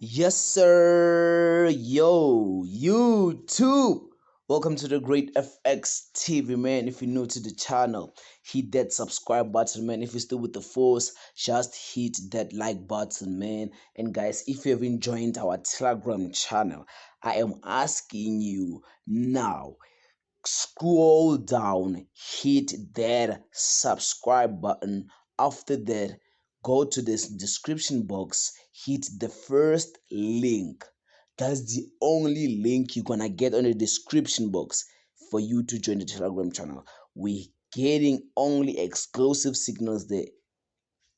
Yes, sir. Yo, YouTube. Welcome to the Great FX TV, man. If you're new to the channel, hit that subscribe button, man. If you're still with the force, just hit that like button, man. And guys, if you haven't joined our Telegram channel, I am asking you now, scroll down, hit that subscribe button. After that, go to this description box, hit the first link. That's the only link you're gonna get on the description box for you to join the Telegram channel. We're getting only exclusive signals there,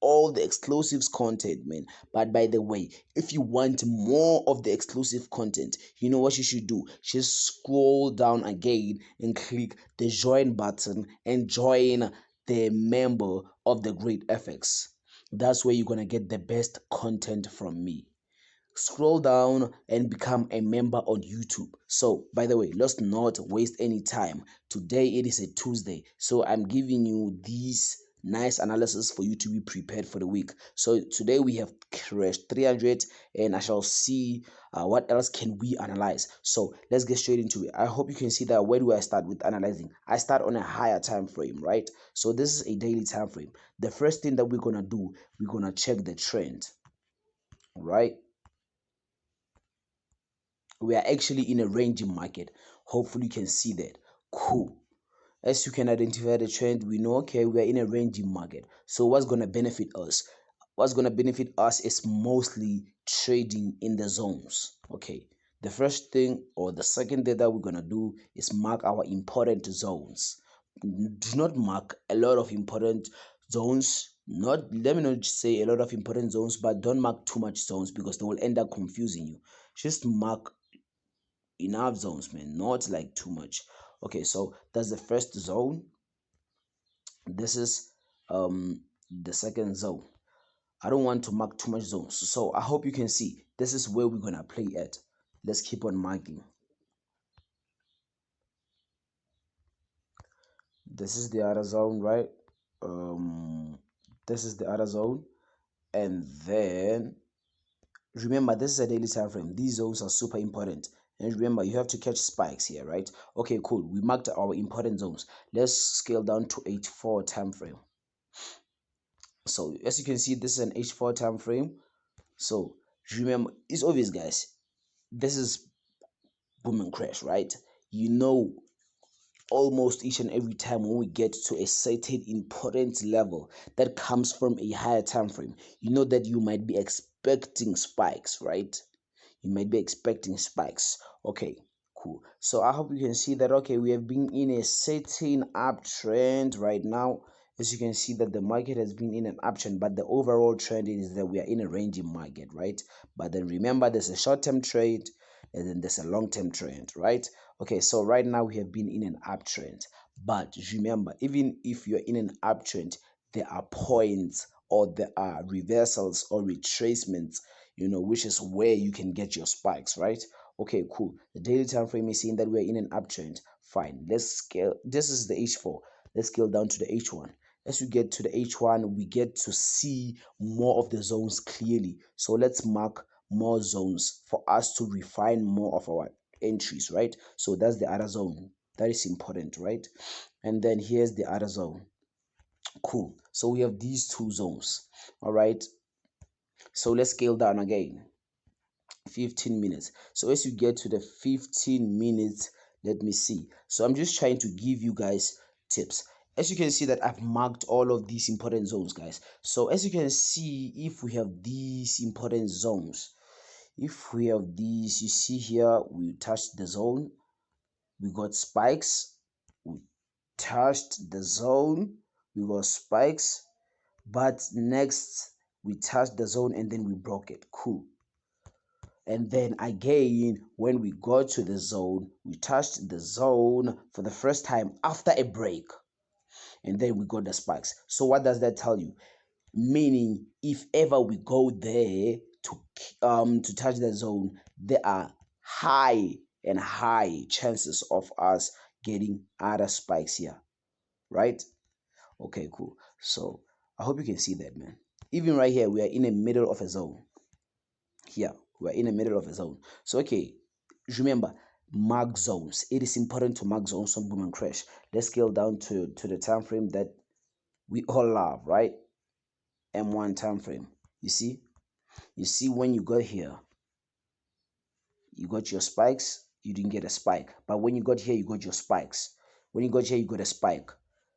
all the exclusives content, man. But by the way, if you want more of the exclusive content, you know what you should do? Just scroll down again and click the join button and join the member of the Great FX. That's where you're gonna get the best content from me. Scroll down and become a member on YouTube. So, by the way, let's not waste any time. Today it is a Tuesday, so I'm giving you these nice analysis for you to be prepared for the week. So today we have crashed 300, and I shall see what else can we analyze. So let's get straight into it. I hope you can see that. Where do I start with analyzing? I start on a higher time frame, right? So this is a daily time frame. The first thing that we're gonna do, we're gonna check the trend, right? We are actually in a ranging market. Hopefully you can see that. Cool. As you can identify the trend, we know, okay, we are in a ranging market. So what's going to benefit us? What's going to benefit us is mostly trading in the zones. Okay, the first thing or the second thing that we're going to do is mark our important zones. Do not mark a lot of important zones. Not, let me not say a lot of important zones, but don't mark too much zones because they will end up confusing you. Just mark enough zones, man, not like too much. Okay, so that's the first zone. This is the second zone. I don't want to mark too much zones, so I hope you can see this is where we're gonna play at. Let's keep on marking. This is the other zone, right? um this is the other zone, and then remember, this is a daily time frame. These zones are super important, and remember, you have to catch spikes here, right? Okay, cool. We marked our important zones. Let's scale down to H4 time frame. So as you can see, this is an H4 time frame. So remember, it's obvious, guys, this is boom and crash, right? You know, almost each and every time when we get to a certain important level that comes from a higher time frame, you know that you might be expecting spikes, right? You might be expecting spikes. Okay, cool. So I hope you can see that. Okay, we have been in a certain uptrend right now. As you can see that the market has been in an uptrend, but the overall trend is that we are in a ranging market, right? But then remember, there's a short-term trade and then there's a long-term trend, right? Okay, so right now we have been in an uptrend, but remember, even if you're in an uptrend, there are points or there are reversals or retracements, which is where you can get your spikes, right? Okay, cool. The daily time frame is saying that we're in an uptrend. Fine. Let's scale. This is the H4. Let's scale down to the H1. As we get to the H1, we get to see more of the zones clearly. So let's mark more zones for us to refine more of our entries, right? So that's the other zone. That is important, right? And then here's the other zone. Cool. So we have these two zones. All right. So let's scale down again. 15 minutes. So as you get to the 15 minutes, let me see. So I'm just trying to give you guys tips. As you can see that I've marked all of these important zones, guys. So as you can see, if we have these important zones, if we have these, you see here, we touched the zone, we got spikes, we touched the zone, we got spikes, but next we touched the zone and then we broke it. Cool. And then again, when we got to the zone, we touched the zone for the first time after a break, and then we got the spikes. So what does that tell you? Meaning, if ever we go there to touch the zone, there are high chances of us getting other spikes here, right? Okay, cool. So I hope you can see that, man. Even right here, we are in the middle of a zone here. We're in the middle of a zone. So okay, remember, mark zones. It is important to mark zones on boom and crash. Let's scale down to the time frame that we all love, right? M1 time frame. You see when you got here, you got your spikes, you didn't get a spike. But when you got here, you got your spikes. When you got here, you got a spike.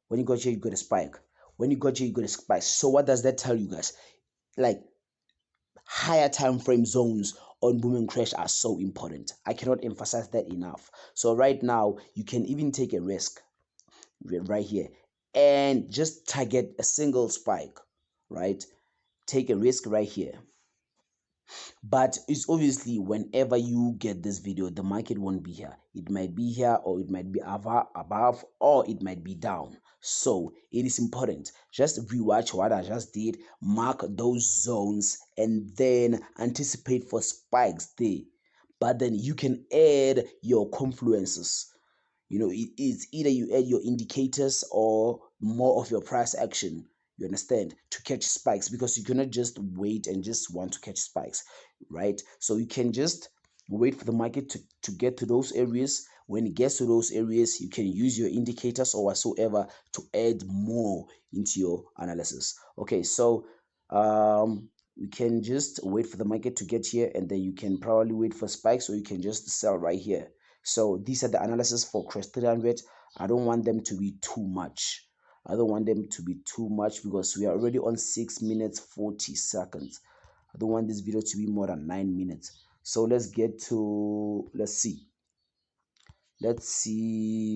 When you got here, you got a spike. When you got here, you got a spike. So what does that tell you guys? Like, higher time frame zones on boom and crash are so important. I cannot emphasize that enough. So right now, you can even take a risk right here and just target a single spike, right? Take a risk right here. But it's obviously whenever you get this video, the market won't be here. It might be here, or it might be above, or it might be down. So it is important. Just rewatch what I just did, mark those zones, and then anticipate for spikes there. But then you can add your confluences. It's either you add your indicators or more of your price action, you understand, to catch spikes, because you cannot just wait and just want to catch spikes, right? So you can just wait for the market to get to those areas. When it gets to those areas, you can use your indicators or whatsoever to add more into your analysis. Okay, so you can just wait for the market to get here, and then you can probably wait for spikes, or you can just sell right here. So these are the analysis for Crest 300. I don't want them to be too much. I don't want them to be too much because we are already on 6 minutes 40 seconds. I don't want this video to be more than 9 minutes. So let's get to, let's see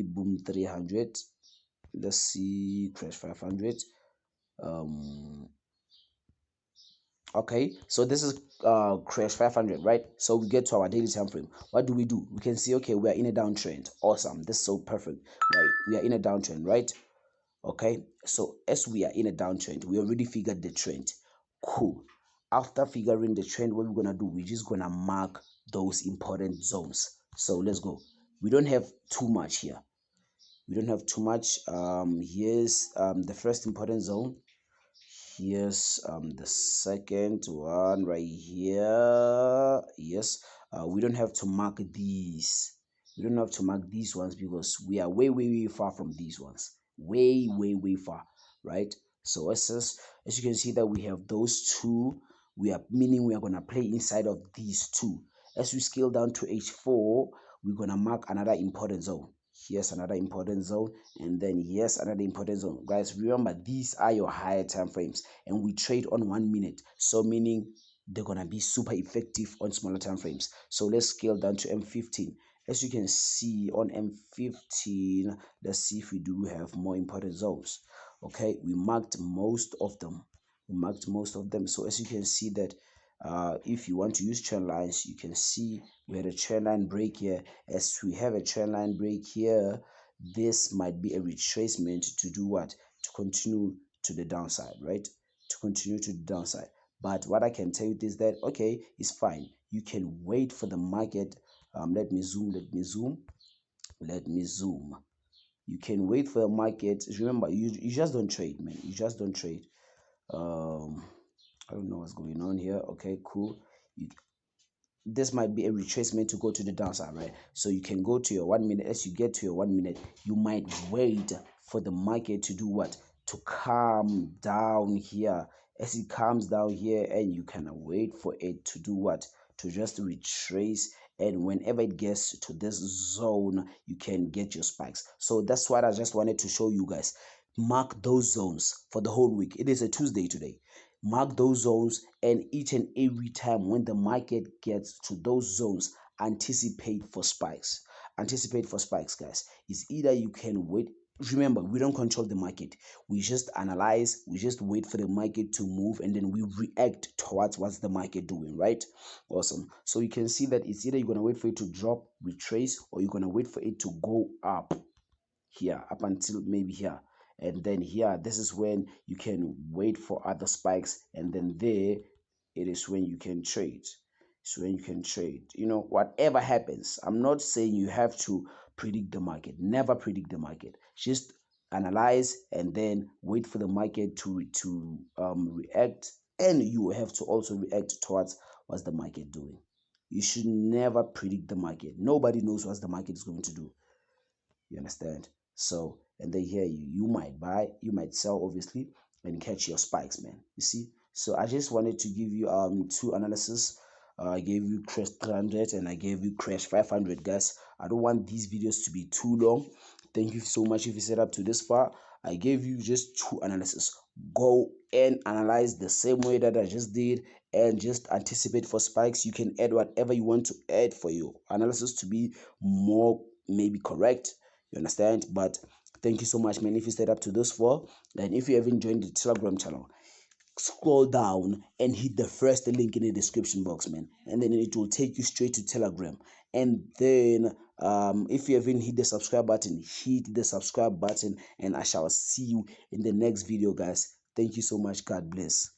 boom 300. Let's see crash 500. Okay, so this is crash 500, right? So we get to our daily time frame. What do? We can see, okay, we are in a downtrend. Awesome, this is so perfect, right? We are in a downtrend, right? Okay, so as we are in a downtrend, we already figured the trend. Cool. After figuring the trend, what we're gonna do, we're just gonna mark those important zones. So let's go. We don't have too much here. We don't have too much. Here's the first important zone. Here's the second one right here. Yes, we don't have to mark these. We don't have to mark these ones because we are way far from these ones. Way far, right? So as you can see that we have those two. We are meaning we are gonna play inside of these two. As we scale down to H4, we're gonna mark another important zone. Here's another important zone, and then here's another important zone. Guys, remember, these are your higher time frames, and we trade on 1 minute, so meaning they're gonna be super effective on smaller time frames. So let's scale down to M15. As you can see on M15, let's see if we do have more important zones. Okay, we marked most of them. So as you can see that if you want to use trend lines, you can see we had a trend line break here. As we have a trend line break here, this might be a retracement to do what? To continue to the downside, right? To continue to the downside. But what I can tell you is that, okay, it's fine. You can wait for the market. Let me zoom. You can wait for the market. Remember, you just don't trade, man. You just don't trade. I don't know what's going on here. Okay, cool. This might be a retracement to go to the downside, right? So you can go to your 1 minute. As you get to your 1 minute, you might wait for the market to do what? To calm down here. As it comes down here, and you can wait for it to do what? To just retrace, and whenever it gets to this zone, you can get your spikes. So that's what I just wanted to show you guys. Mark those zones for the whole week. It is a Tuesday today. Mark those zones, and each and every time when the market gets to those zones, anticipate for spikes. Anticipate for spikes, guys. It's either you can wait. Remember, we don't control the market. We just analyze, we just wait for the market to move, and then we react towards what's the market doing, right? Awesome. So you can see that it's either you're going to wait for it to drop, retrace, or you're going to wait for it to go up here, up until maybe here. And then here, this is when you can wait for other spikes, and then there it is when you can trade. It's when you can trade. Whatever happens, I'm not saying you have to predict the market. Never predict the market. Just analyze and then wait for the market to react, and you have to also react towards what's the market doing. You should never predict the market. Nobody knows what the market is going to do. You understand? So, and they hear you. You might buy, you might sell, obviously, and catch your spikes, man. You see? So I just wanted to give you two analysis. I gave you crash 300 and I gave you crash 500, guys. I don't want these videos to be too long. Thank you so much if you set up to this far. I gave you just two analysis. Go and analyze the same way that I just did and just anticipate for spikes. You can add whatever you want to add for your analysis to be more maybe correct. You understand? But thank you so much, man, if you stayed up to this far. And if you haven't joined the Telegram channel, scroll down and hit the first link in the description box, man, and then it will take you straight to Telegram. And then if you haven't hit the subscribe button, hit the subscribe button, and I shall see you in the next video, guys. Thank you so much. God bless.